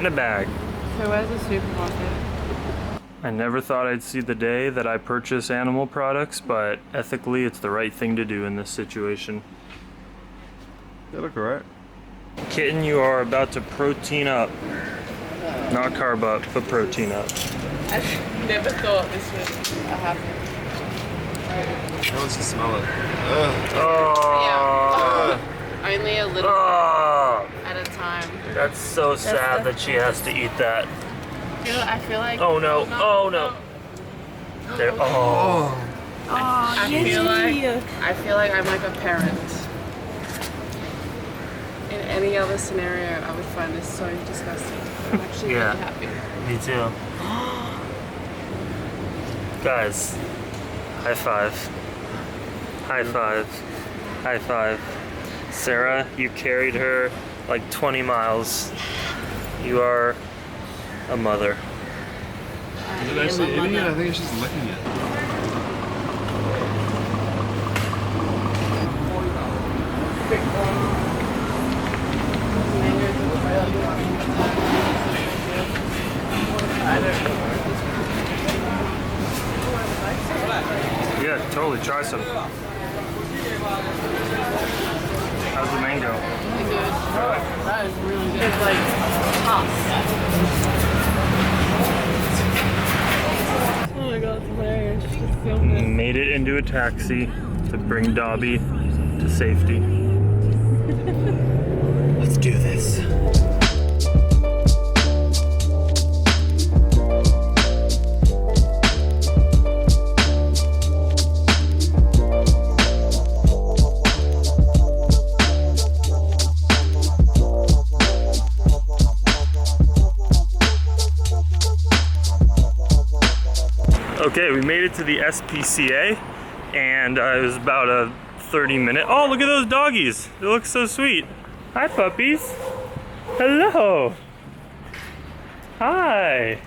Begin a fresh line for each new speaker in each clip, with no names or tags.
in a bag.
So where's the supermarket?
I never thought I'd see the day that I purchase animal products, but ethically it's the right thing to do in this situation.
They look alright.
Kitten, you are about to protein up. Not carb up, but protein up.
I never thought this would happen.
No one can smell it.
Oh,
Yeah. Only a little at a time.
That's so sad that she has to eat that.
I feel like.
Oh no! Oh no! There. Oh.
I feel like I'm like a parent. In any other scenario, I would find this so disgusting. I'm actually really happy.
Me too. Guys, high five. High five. High five. Sarah, you carried her like 20 miles. You are a mother.
Is it actually eating it? I think it's just licking it.
Yeah, totally. Try some. How's the mango?
Really good. That is really good. It's like tough. Oh my god, it's hilarious. Just film this.
Made it into a taxi to bring Dobby to safety. Let's do this. Okay, we made it to the SPCA, and it was about a 30-minute. Oh, look at those doggies! They look so sweet. Hi, puppies. Hello. Hi.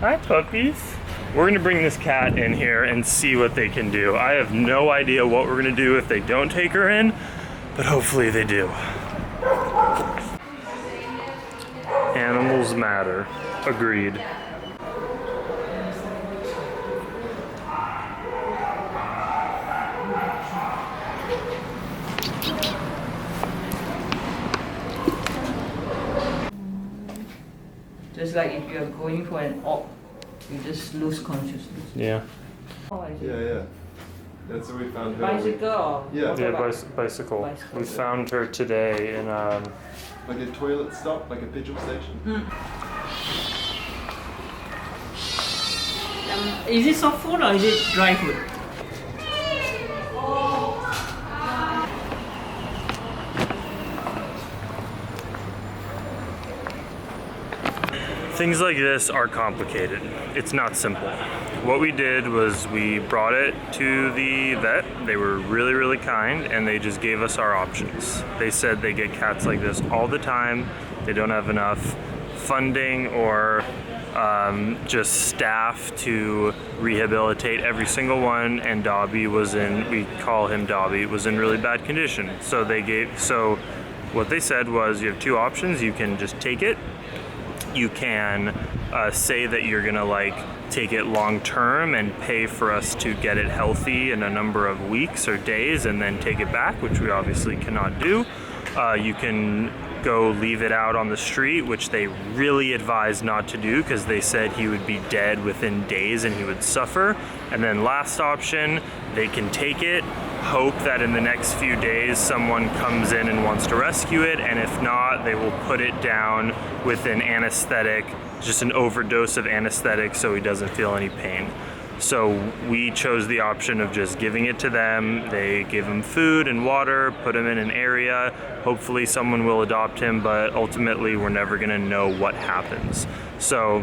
Hi, puppies. We're gonna bring this cat in here and see what they can do. I have no idea what we're gonna do if they don't take her in, but hopefully they do. Animals matter. Agreed.
Just like if you're going for an op, you just lose consciousness.
Yeah.
Oh, I see.
Yeah. That's where we found her.
Bicycle or
Yeah.
Yeah, bicycle. We found her today in
Like a toilet stop, like a petrol station.
Is it soft food or is it dry food?
Things like this are complicated. It's not simple. What we did was we brought it to the vet. They were really, really kind, and they just gave us our options. They said they get cats like this all the time. They don't have enough funding or just staff to rehabilitate every single one, and Dobby was in, we call him Dobby, was in really bad condition. So what they said was you have two options. You can just take it. You can say that you're gonna take it long term and pay for us to get it healthy in a number of weeks or days and then take it back, which we obviously cannot do. You can go leave it out on the street, which they really advised not to do because they said he would be dead within days and he would suffer. And then last option, they can take it, hope that in the next few days someone comes in and wants to rescue it, and if not, they will put it down with an anesthetic, just an overdose of anesthetic so he doesn't feel any pain. So we chose the option of just giving it to them. They gave him food and water, put him in an area. Hopefully someone will adopt him, but ultimately we're never gonna know what happens. So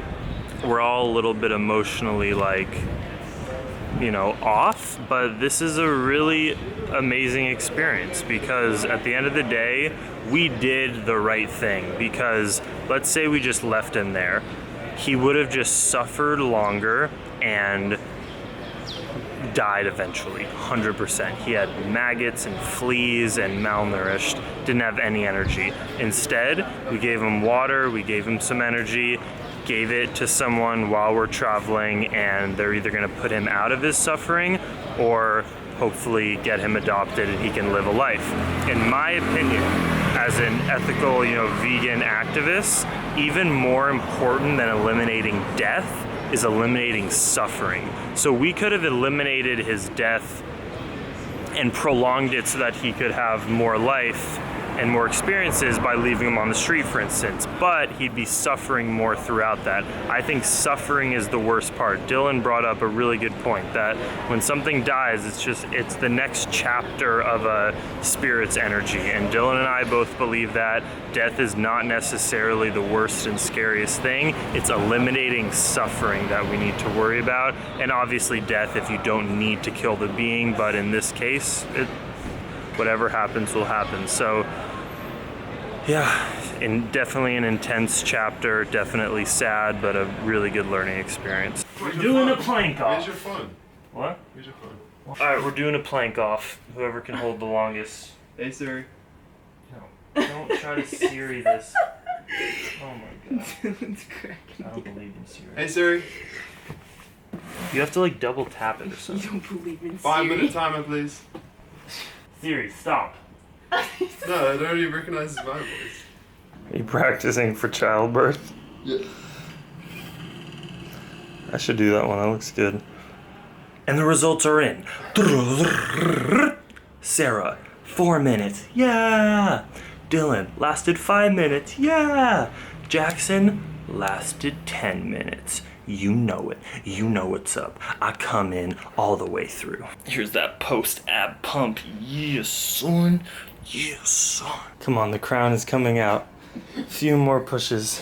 we're all a little bit emotionally off, but this is a really amazing experience because at the end of the day, we did the right thing. Because let's say we just left him there, he would have just suffered longer and died eventually, 100%. He had maggots and fleas and malnourished, didn't have any energy. Instead, we gave him water, we gave him some energy, gave it to someone while we're traveling, and they're either gonna put him out of his suffering or hopefully get him adopted and he can live a life. In my opinion, as an ethical, vegan activist, even more important than eliminating death is eliminating suffering. So we could have eliminated his death and prolonged it so that he could have more life and more experiences by leaving him on the street, for instance, but he'd be suffering more throughout that. I think suffering is the worst part. Dylan brought up a really good point that when something dies, it's the next chapter of a spirit's energy, and Dylan and I both believe that death is not necessarily the worst and scariest thing. It's eliminating suffering that we need to worry about, and obviously death if you don't need to kill the being, but in this case, whatever happens will happen. So yeah, definitely an intense chapter, definitely sad, but a really good learning experience. We're doing a plank off.
Where's your phone?
What?
Where's your phone?
Alright, we're doing a plank off. Whoever can hold the longest.
Hey Siri.
No, don't try to Siri this. Oh my god.
It's cracking.
I don't believe in Siri.
Hey Siri.
You have to like double tap it or
You
something.
don't believe in
5-minute timer, please.
Siri, stop.
No, I don't even recognize my voice.
Are you practicing for childbirth?
Yeah.
I should do that one, that looks good. And the results are in. Sarah, 4 minutes, yeah! Dylan, lasted 5 minutes, yeah! Jackson, lasted 10 minutes. You know it. You know what's up. I come in all the way through. Here's that post-ab pump. Yeah, son. Yeah, son. Come on, the crown is coming out. A few more pushes.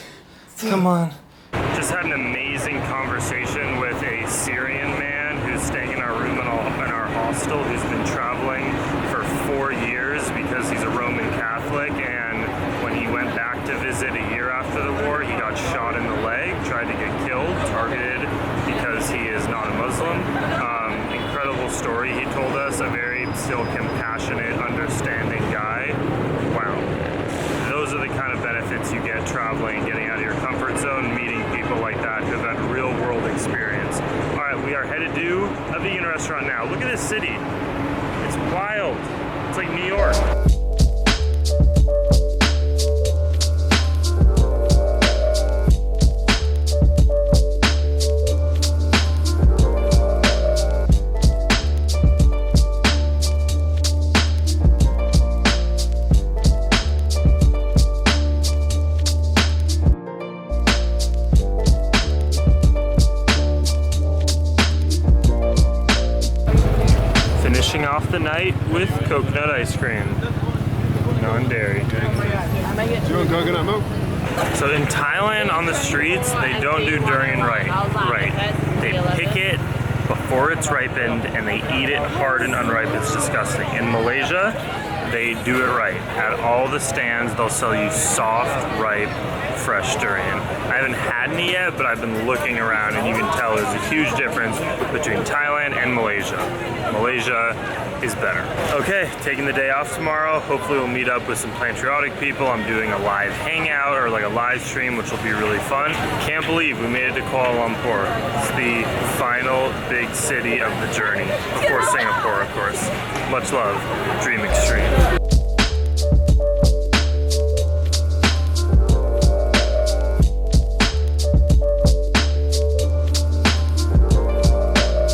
Come on. Just had an amazing conversation with a Syrian man who's staying in our room in our hostel, who's been traveling for 4 years because he's a Roman Catholic, and when he went back to visit a year after the war, he got shot in the leg, tried to get killed, targeted because he is not a Muslim. Incredible story he told us, a very still compassionate, understanding guy. Wow. Those are the kind of benefits you get traveling, getting out of your comfort zone, meeting people like that who have had real world experience. All right, we are headed to a vegan restaurant now. Look at this city. It's wild. It's like New York. Finishing off the night with coconut ice cream. Non-dairy.
Do you want coconut milk?
So in Thailand, on the streets, they don't do durian right. They pick it before it's ripened and they eat it hard and unripe. It's disgusting. In Malaysia, they do it right. At all the stands, they'll sell you soft, ripe, fresh durian. I haven't had any yet, but I've been looking around and you can tell there's a huge difference between Thailand and Malaysia. Malaysia is better. Okay, taking the day off tomorrow. Hopefully we'll meet up with some Plantriotic people. I'm doing a live hangout or like a live stream, which will be really fun. Can't believe we made it to Kuala Lumpur. It's the final big city of the journey. Before Singapore, of course. Much love, Dream Extreme.